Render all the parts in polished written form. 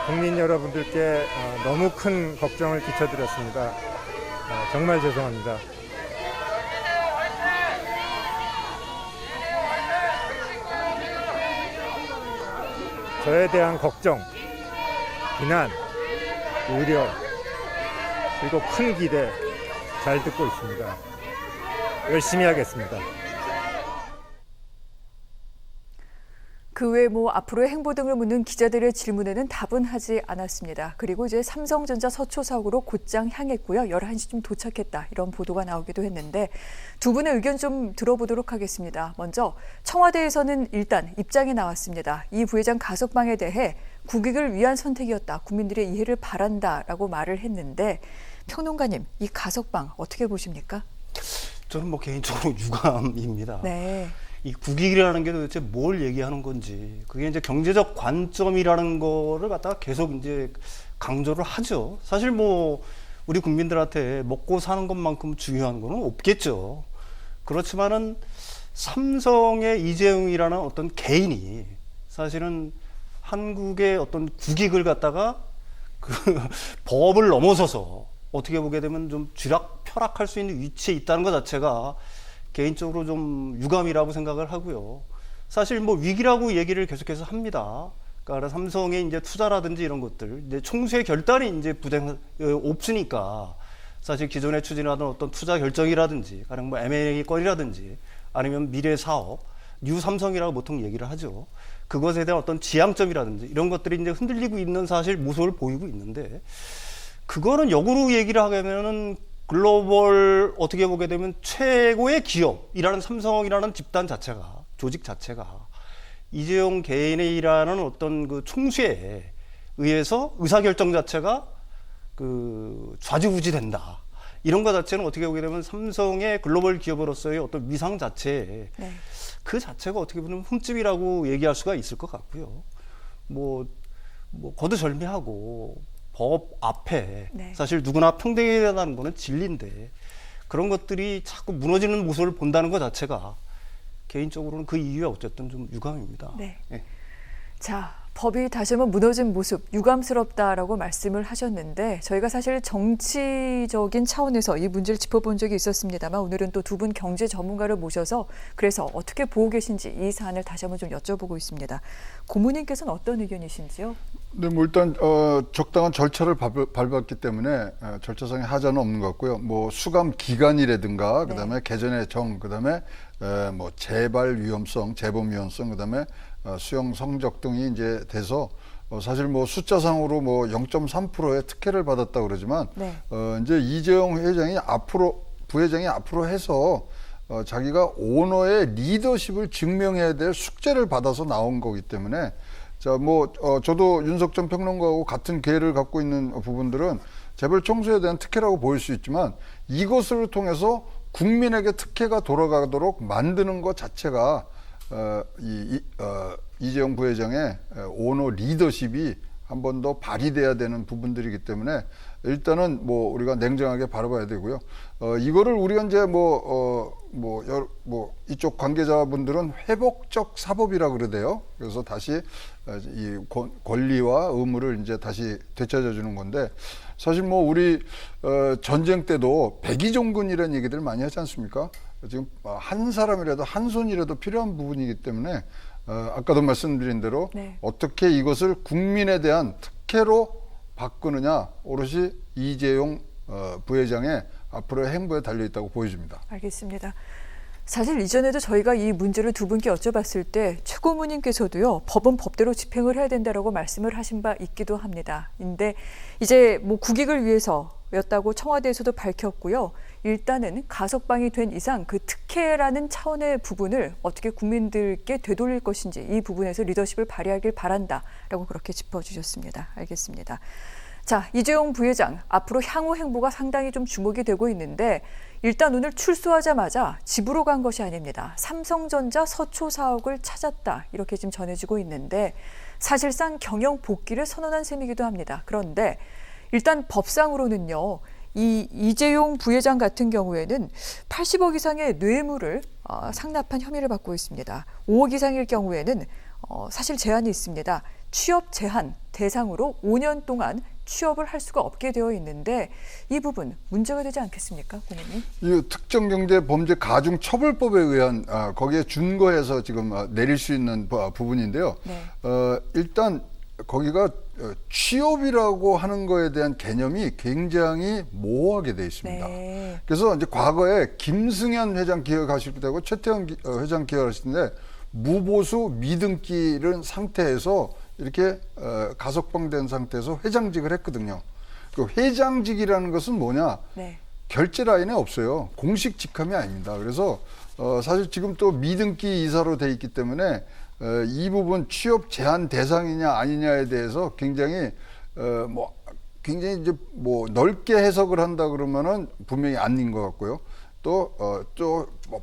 국민 여러분들께 너무 큰 걱정을 끼쳐드렸습니다. 정말 죄송합니다. 저에 대한 걱정, 비난, 우려, 그리고 큰 기대 잘 듣고 있습니다. 열심히 하겠습니다. 그 외 앞으로의 행보 등을 묻는 기자들의 질문에는 답은 하지 않았습니다. 그리고 이제 삼성전자 서초 사옥으로 곧장 향했고요. 11시쯤 도착했다. 이런 보도가 나오기도 했는데 두 분의 의견 좀 들어보도록 하겠습니다. 먼저 청와대에서는 일단 입장이 나왔습니다. 이 부회장 가석방에 대해 국익을 위한 선택이었다. 국민들의 이해를 바란다라고 말을 했는데 평론가님, 이 가석방 어떻게 보십니까? 저는 개인적으로 유감입니다. 네. 이 국익이라는 게 도대체 뭘 얘기하는 건지, 그게 이제 경제적 관점이라는 거를 갖다가 계속 이제 강조를 하죠. 사실 우리 국민들한테 먹고 사는 것만큼 중요한 거는 없겠죠. 그렇지만은 삼성의 이재용이라는 어떤 개인이 사실은 한국의 어떤 국익을 갖다가 법을 넘어서서 어떻게 보게 되면 좀 쥐락펴락할 수 있는 위치에 있다는 것 자체가 개인적으로 좀 유감이라고 생각을 하고요. 사실 위기라고 얘기를 계속해서 합니다. 그러니까 삼성의 이제 투자라든지 이런 것들, 이제 총수의 결단이 이제 없으니까 사실 기존에 추진하던 어떤 투자 결정이라든지, 가령 M&A 건이라든지, 아니면 미래 사업, 뉴 삼성이라고 보통 얘기를 하죠. 그것에 대한 어떤 지향점이라든지 이런 것들이 이제 흔들리고 있는 사실 모습을 보이고 있는데, 그거는 역으로 얘기를 하면은 글로벌 어떻게 보게 되면 최고의 기업이라는 삼성이라는 집단 자체가, 조직 자체가 이재용 개인의 일하는 어떤 그 총수에 의해서 의사결정 자체가 좌지우지된다. 이런 것 자체는 어떻게 보게 되면 삼성의 글로벌 기업으로서의 어떤 위상 자체, 네. 그 자체가 어떻게 보면 흠집이라고 얘기할 수가 있을 것 같고요. 거두절미하고 법 앞에, 네. 사실 누구나 평등해야 된다는 거는 진리인데 그런 것들이 자꾸 무너지는 모습을 본다는 것 자체가 개인적으로는 그 이유에 어쨌든 좀 유감입니다. 네. 네. 자, 법이 다시 한번 무너진 모습 유감스럽다라고 말씀을 하셨는데 저희가 사실 정치적인 차원에서 이 문제를 짚어본 적이 있었습니다만 오늘은 또 두 분 경제 전문가를 모셔서 그래서 어떻게 보고 계신지 이 사안을 다시 한번 좀 여쭤보고 있습니다. 고모님께서는 어떤 의견이신지요? 네, 일단 적당한 절차를 밟았기 때문에 절차상의 하자는 없는 것 같고요. 수감 기간이라든가 그다음에 개전의 정, 그다음에 재발 위험성, 재범 위험성, 그다음에 수용 성적 등이 이제 돼서 사실 숫자상으로 0.3%의 특혜를 받았다 그러지만 네. 이제 이재용 부회장이 앞으로 해서 자기가 오너의 리더십을 증명해야 될 숙제를 받아서 나온 거기 때문에 저도 윤석 전 평론가하고 같은 기회를 갖고 있는 부분들은 재벌 총수에 대한 특혜라고 보일 수 있지만 이것을 통해서 국민에게 특혜가 돌아가도록 만드는 것 자체가 이재용 부회장의 오너 리더십이 한 번 더 발휘돼야 되는 부분들이기 때문에 일단은 우리가 냉정하게 바라봐야 되고요. 이거를 우리가 이제 이쪽 관계자분들은 회복적 사법이라 그러대요. 그래서 다시 이 권리와 의무를 이제 다시 되찾아 주는 건데 사실 우리 전쟁 때도 백의종군이라는 얘기들 많이 하지 않습니까? 지금 한 사람이라도 한 손이라도 필요한 부분이기 때문에 아까도 말씀드린 대로 네. 어떻게 이것을 국민에 대한 특혜로 바꾸느냐 오롯이 이재용 부회장의 앞으로의 행보에 달려있다고 보여집니다. 알겠습니다. 사실 이전에도 저희가 이 문제를 두 분께 여쭤봤을 때 최고모님께서도요. 법은 법대로 집행을 해야 된다라고 말씀을 하신 바 있기도 합니다. 근데 이제 국익을 위해서였다고 청와대에서도 밝혔고요. 일단은 가석방이 된 이상 그 특혜라는 차원의 부분을 어떻게 국민들께 되돌릴 것인지 이 부분에서 리더십을 발휘하길 바란다라고 그렇게 짚어주셨습니다. 알겠습니다. 자, 이재용 부회장 앞으로 향후 행보가 상당히 좀 주목이 되고 있는데 일단 오늘 출소하자마자 집으로 간 것이 아닙니다. 삼성전자 서초 사옥을 찾았다 이렇게 지금 전해지고 있는데 사실상 경영 복귀를 선언한 셈이기도 합니다. 그런데 일단 법상으로는요. 이 이재용 부회장 같은 경우에는 80억 이상의 뇌물을 상납한 혐의를 받고 있습니다. 5억 이상일 경우에는 사실 제한이 있습니다. 취업 제한 대상으로 5년 동안 취업을 할 수가 없게 되어 있는데 이 부분 문제가 되지 않겠습니까, 고모님? 이 특정경제범죄 가중처벌법에 의한 거기에 준거해서 지금 내릴 수 있는 부분인데요. 네. 일단 거기가 취업이라고 하는 거에 대한 개념이 굉장히 모호하게 돼 있습니다. 네. 그래서 이제 과거에 김승현 회장 기억하실 때고 최태원 회장 기억하실 텐데 무보수 미등기를 상태에서 이렇게 가석방된 상태에서 회장직을 했거든요. 그 회장직이라는 것은 뭐냐? 네. 결제 라인에 없어요. 공식 직함이 아닙니다. 그래서 사실 지금 또 미등기 이사로 돼 있기 때문에 이 부분 취업 제한 대상이냐 아니냐에 대해서 굉장히 굉장히 이제 넓게 해석을 한다 그러면은 분명히 아닌 것 같고요. 또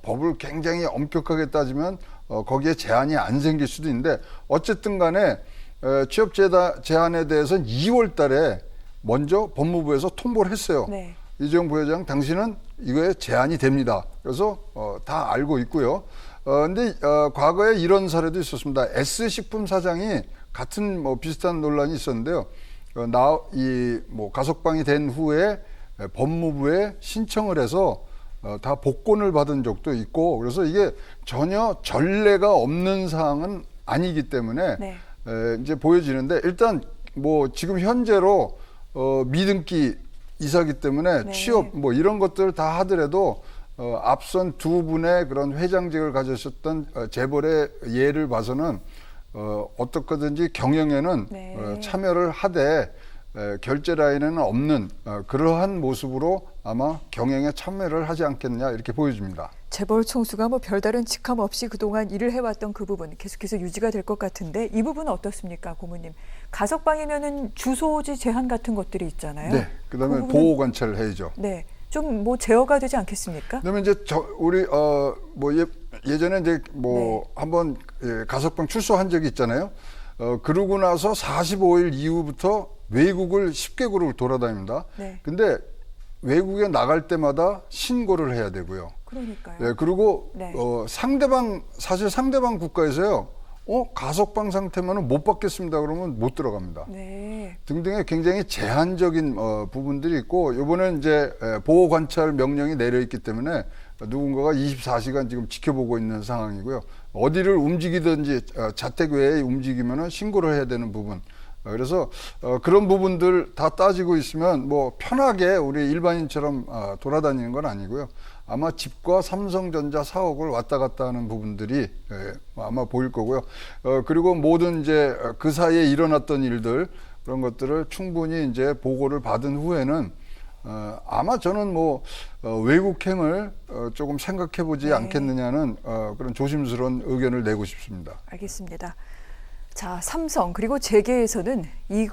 법을 굉장히 엄격하게 따지면 거기에 제한이 안 생길 수도 있는데 어쨌든 간에 취업 제한에 대해서는 2월 달에 먼저 법무부에서 통보를 했어요. 네. 이재용 부회장 당신은 이거에 제한이 됩니다. 그래서 다 알고 있고요. 근데 과거에 이런 사례도 있었습니다. S식품 사장이 같은 비슷한 논란이 있었는데요. 가석방이 된 후에 법무부에 신청을 해서 다 복권을 받은 적도 있고 그래서 이게 전혀 전례가 없는 사항은 아니기 때문에 네. 이제 보여지는데 일단 지금 현재로 미등기 이사기 때문에 네. 취업 이런 것들 다 하더라도 앞선 두 분의 그런 회장직을 가지셨던 재벌의 예를 봐서는 어떻게든지 경영에는 네. 참여를 하되 결제 라인에는 없는 그러한 모습으로 아마 경영에 참여를 하지 않겠느냐 이렇게 보여집니다. 재벌 총수가 별다른 직함 없이 그동안 일을 해왔던 그 부분 계속해서 유지가 될 것 같은데 이 부분은 어떻습니까, 고모님? 가석방이면은 주소지 제한 같은 것들이 있잖아요. 네, 그다음에 그 부분은- 보호 관찰을 해야죠. 네, 좀 제어가 되지 않겠습니까? 그다음에 이제 우리 예전에 이제 네. 한번 가석방 출소한 적이 있잖아요. 그러고 나서 45일 이후부터 외국을 10개국을 돌아다닙니다. 네. 근데 외국에 나갈 때마다 신고를 해야 되고요. 그러니까요. 예, 그리고 네. 사실 상대방 국가에서요. 가석방 상태면은 못 받겠습니다. 그러면 못 들어갑니다. 네. 등등의 굉장히 제한적인 부분들이 있고 이번에 이제 보호 관찰 명령이 내려 있기 때문에 누군가가 24시간 지금 지켜보고 있는 상황이고요. 어디를 움직이든지 자택 외에 움직이면은 신고를 해야 되는 부분. 그래서 그런 부분들 다 따지고 있으면 편하게 우리 일반인처럼 돌아다니는 건 아니고요. 아마 집과 삼성전자 사옥을 왔다 갔다 하는 부분들이 아마 보일 거고요. 그리고 모든 이제 그 사이에 일어났던 일들 그런 것들을 충분히 이제 보고를 받은 후에는 아마 저는 외국행을 조금 생각해 보지 네. 않겠느냐는 그런 조심스러운 의견을 내고 싶습니다. 알겠습니다. 자, 삼성 그리고 재계에서는 이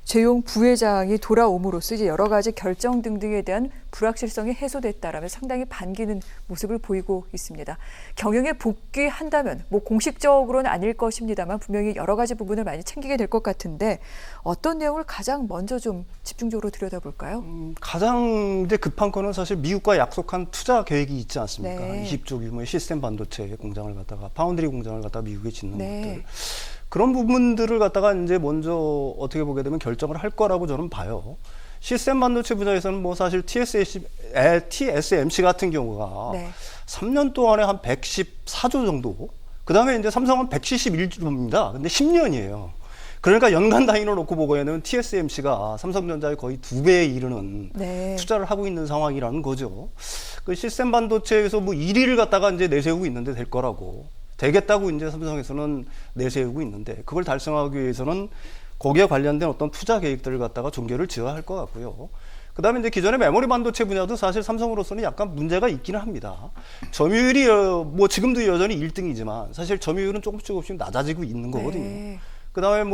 재용 부회장이 돌아옴으로써 이제 여러 가지 결정 등등에 대한 불확실성이 해소됐다라며 상당히 반기는 모습을 보이고 있습니다. 경영에 복귀한다면 공식적으로는 아닐 것입니다만 분명히 여러 가지 부분을 많이 챙기게 될 것 같은데 어떤 내용을 가장 먼저 좀 집중적으로 들여다볼까요? 가장 이제 급한 거는 사실 미국과 약속한 투자 계획이 있지 않습니까? 네. 20조 규모의 시스템 반도체 공장을 갖다가 파운드리 공장을 갖다가 미국에 짓는 네. 것들. 그런 부분들을 갖다가 이제 먼저 어떻게 보게 되면 결정을 할 거라고 저는 봐요. 시스템 반도체 분야에서는 사실 TSMC 같은 경우가 네. 3년 동안에 한 114조 정도. 그 다음에 이제 삼성은 171조입니다. 근데 10년이에요. 그러니까 연간 단위로 놓고 보기에는 TSMC가 삼성전자의 거의 2배에 이르는 네. 투자를 하고 있는 상황이라는 거죠. 그 시스템 반도체에서 1위를 갖다가 이제 내세우고 있는데 될 거라고. 되겠다고 이제 삼성에서는 내세우고 있는데 그걸 달성하기 위해서는 거기에 관련된 어떤 투자 계획들을 갖다가 종결을 지어야 할 것 같고요. 그다음에 이제 기존의 메모리 반도체 분야도 사실 삼성으로서는 약간 문제가 있기는 합니다. 점유율이 지금도 여전히 1등이지만 사실 점유율은 조금씩 낮아지고 있는 거거든요. 네. 그다음에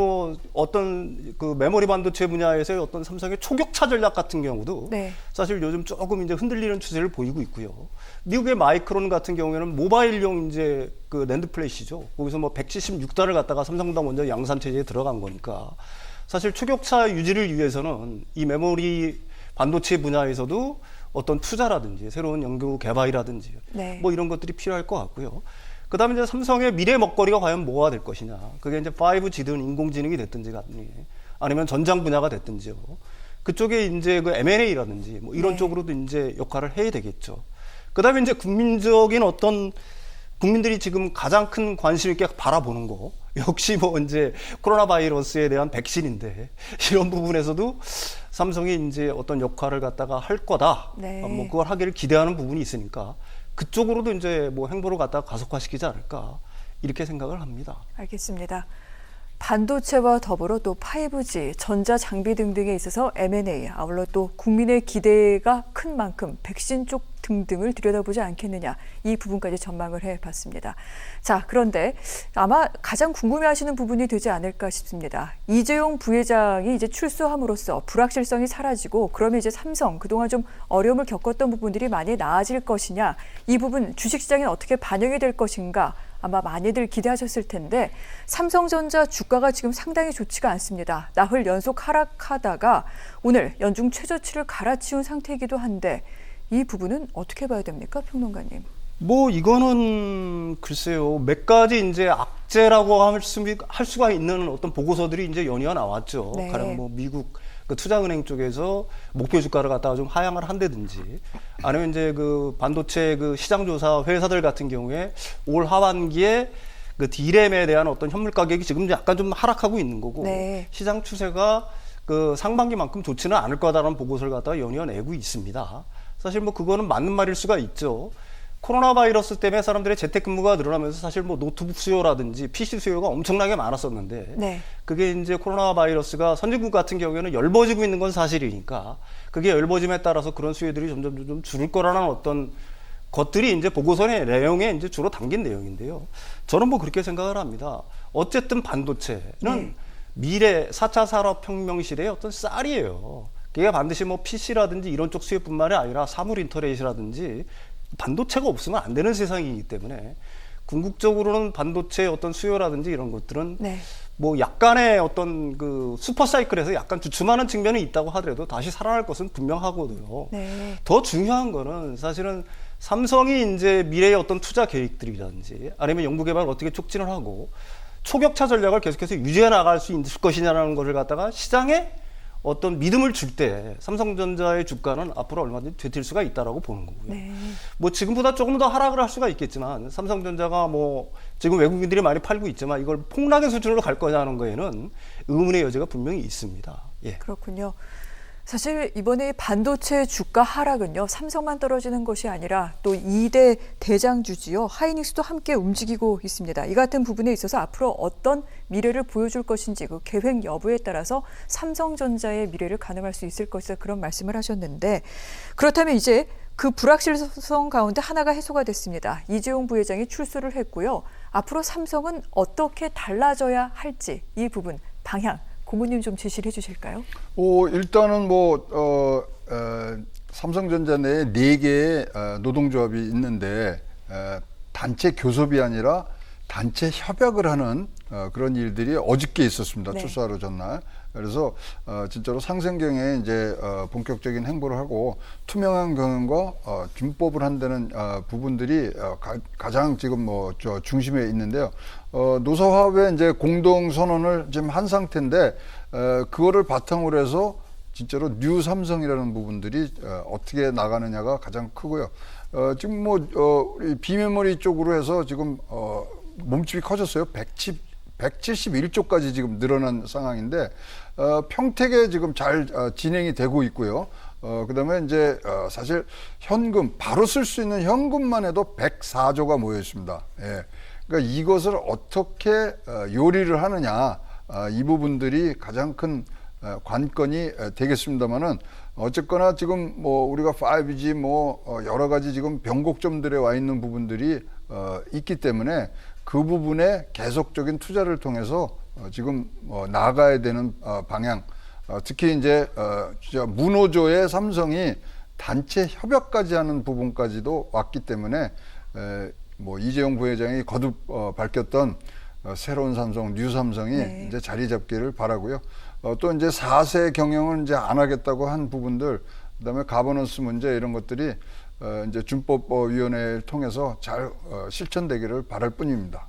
어떤 그 메모리 반도체 분야에서의 어떤 삼성의 초격차 전략 같은 경우도 네. 사실 요즘 조금 이제 흔들리는 추세를 보이고 있고요. 미국의 마이크론 같은 경우에는 모바일용 이제 그 낸드 플래시죠. 거기서 176달을 갖다가 삼성보다 먼저 양산 체제에 들어간 거니까 사실 초격차 유지를 위해서는 이 메모리 반도체 분야에서도 어떤 투자라든지 새로운 연구 개발이라든지 네. 이런 것들이 필요할 것 같고요. 그다음에 이제 삼성의 미래 먹거리가 과연 뭐가 될 것이냐. 그게 이제 5G든 인공지능이 됐든지 간에 아니면 전장 분야가 됐든지요. 그쪽에 이제 그 M&A라든지 뭐 이런 네. 쪽으로도 이제 역할을 해야 되겠죠. 그다음에 이제 국민적인 어떤 국민들이 지금 가장 큰 관심 있게 바라보는 거 역시 뭐 이제 코로나 바이러스에 대한 백신인데 이런 부분에서도 삼성이 이제 어떤 역할을 갖다가 할 거다. 네. 뭐 그걸 하기를 기대하는 부분이 있으니까 그쪽으로도 이제 뭐 행보를 갖다가 가속화시키지 않을까 이렇게 생각을 합니다. 알겠습니다. 반도체와 더불어 또 5G, 전자장비 등등에 있어서 M&A, 아울러 또 국민의 기대가 큰 만큼 백신 쪽 등등을 들여다보지 않겠느냐, 이 부분까지 전망을 해봤습니다. 자, 그런데 아마 가장 궁금해하시는 부분이 되지 않을까 싶습니다. 이재용 부회장이 이제 출소함으로써 불확실성이 사라지고 그러면 이제 삼성 그동안 좀 어려움을 겪었던 부분들이 많이 나아질 것이냐, 이 부분 주식시장에 어떻게 반영이 될 것인가, 아마 많이들 기대하셨을 텐데 삼성전자 주가가 지금 상당히 좋지가 않습니다. 나흘 연속 하락하다가 오늘 연중 최저치를 갈아치운 상태이기도 한데 이 부분은 어떻게 봐야 됩니까, 평론가님? 뭐 이거는 글쎄요, 몇 가지 이제 악재라고 할 수가 있는 어떤 보고서들이 이제 연이어 나왔죠. 네. 가령 뭐 미국 그 투자은행 쪽에서 목표 주가를 갖다가 좀 하향을 한다든지, 아니면 이제 그 반도체 그 시장 조사 회사들 같은 경우에 올 하반기에 그 D램에 대한 어떤 현물 가격이 지금 약간 좀 하락하고 있는 거고, 네. 시장 추세가 그 상반기만큼 좋지는 않을 거다라는 보고서를 갖다가 연이어 내고 있습니다. 사실 뭐 그거는 맞는 말일 수가 있죠. 코로나 바이러스 때문에 사람들의 재택근무가 늘어나면서 사실 뭐 노트북 수요라든지 PC 수요가 엄청나게 많았었는데, 네. 그게 이제 코로나 바이러스가 선진국 같은 경우에는 열버지고 있는 건 사실이니까 그게 열버짐에 따라서 그런 수요들이 점점 줄을 거라는 어떤 것들이 이제 보고서의 내용에 이제 주로 담긴 내용인데요. 저는 뭐 그렇게 생각을 합니다. 어쨌든 반도체는 미래 4차 산업혁명 시대의 어떤 쌀이에요. 그게 반드시 뭐 PC라든지 이런 쪽 수요뿐만이 아니라 사물 인터넷이라든지 반도체가 없으면 안 되는 세상이기 때문에 궁극적으로는 반도체의 어떤 수요라든지 이런 것들은 네. 뭐 약간의 어떤 그 슈퍼 사이클에서 약간 주춤하는 측면이 있다고 하더라도 다시 살아날 것은 분명하거든요. 네. 더 중요한 거는 사실은 삼성이 이제 미래의 어떤 투자 계획들이라든지 아니면 연구개발을 어떻게 촉진을 하고 초격차 전략을 계속해서 유지해 나갈 수 있을 것이냐라는 것을 갖다가 시장에 어떤 믿음을 줄 때 삼성전자의 주가는 앞으로 얼마든지 되찾을 수가 있다라고 보는 거고요. 네. 뭐 지금보다 조금 더 하락을 할 수가 있겠지만 삼성전자가 뭐 지금 외국인들이 많이 팔고 있지만 이걸 폭락의 수준으로 갈 거냐는 거에는 의문의 여지가 분명히 있습니다. 예. 그렇군요. 사실 이번에 반도체 주가 하락은요, 삼성만 떨어지는 것이 아니라 또 2대 대장주지요, 하이닉스도 함께 움직이고 있습니다. 이 같은 부분에 있어서 앞으로 어떤 미래를 보여줄 것인지 그 계획 여부에 따라서 삼성전자의 미래를 가늠할 수 있을 것이다, 그런 말씀을 하셨는데, 그렇다면 이제 그 불확실성 가운데 하나가 해소가 됐습니다. 이재용 부회장이 출소를 했고요. 앞으로 삼성은 어떻게 달라져야 할지 이 부분 방향 고모님 좀 제시를 해주실까요? 일단은 삼성전자 내에 4개의 노동조합이 있는데 단체 교섭이 아니라 단체 협약을 하는 그런 일들이 어저께 있었습니다. 네. 출소하루 전날. 그래서 진짜로 상생경에 이제 본격적인 행보를 하고 투명한 경영과 준법을 한다는 부분들이 가장 지금 중심에 있는데요. 노사화합의 이제 공동 선언을 지금 한 상태인데 그거를 바탕으로 해서 진짜로 뉴 삼성이라는 부분들이 어떻게 나가느냐가 가장 크고요. 지금 우리 비메모리 쪽으로 해서 지금 몸집이 커졌어요. 171조까지 지금 늘어난 상황인데 평택에 지금 잘 진행이 되고 있고요. 그다음에 이제 사실 현금 바로 쓸 수 있는 현금만 해도 104조가 모여 있습니다. 예. 그러니까 이것을 어떻게 요리를 하느냐, 이 부분들이 가장 큰 관건이 되겠습니다만은 어쨌거나 지금 우리가 5G 여러 가지 지금 변곡점들에 와 있는 부분들이 있기 때문에 그 부분에 계속적인 투자를 통해서 지금 나아가야 되는 방향, 특히 이제 문호조의 삼성이 단체 협약까지 하는 부분까지도 왔기 때문에 이재용 부회장이 거듭 밝혔던 새로운 삼성, 뉴 삼성이 네. 이제 자리 잡기를 바라고요. 또 이제 4세 경영을 이제 안 하겠다고 한 부분들, 그다음에 가버넌스 문제 이런 것들이 이제 준법위원회를 통해서 잘 실천되기를 바랄 뿐입니다.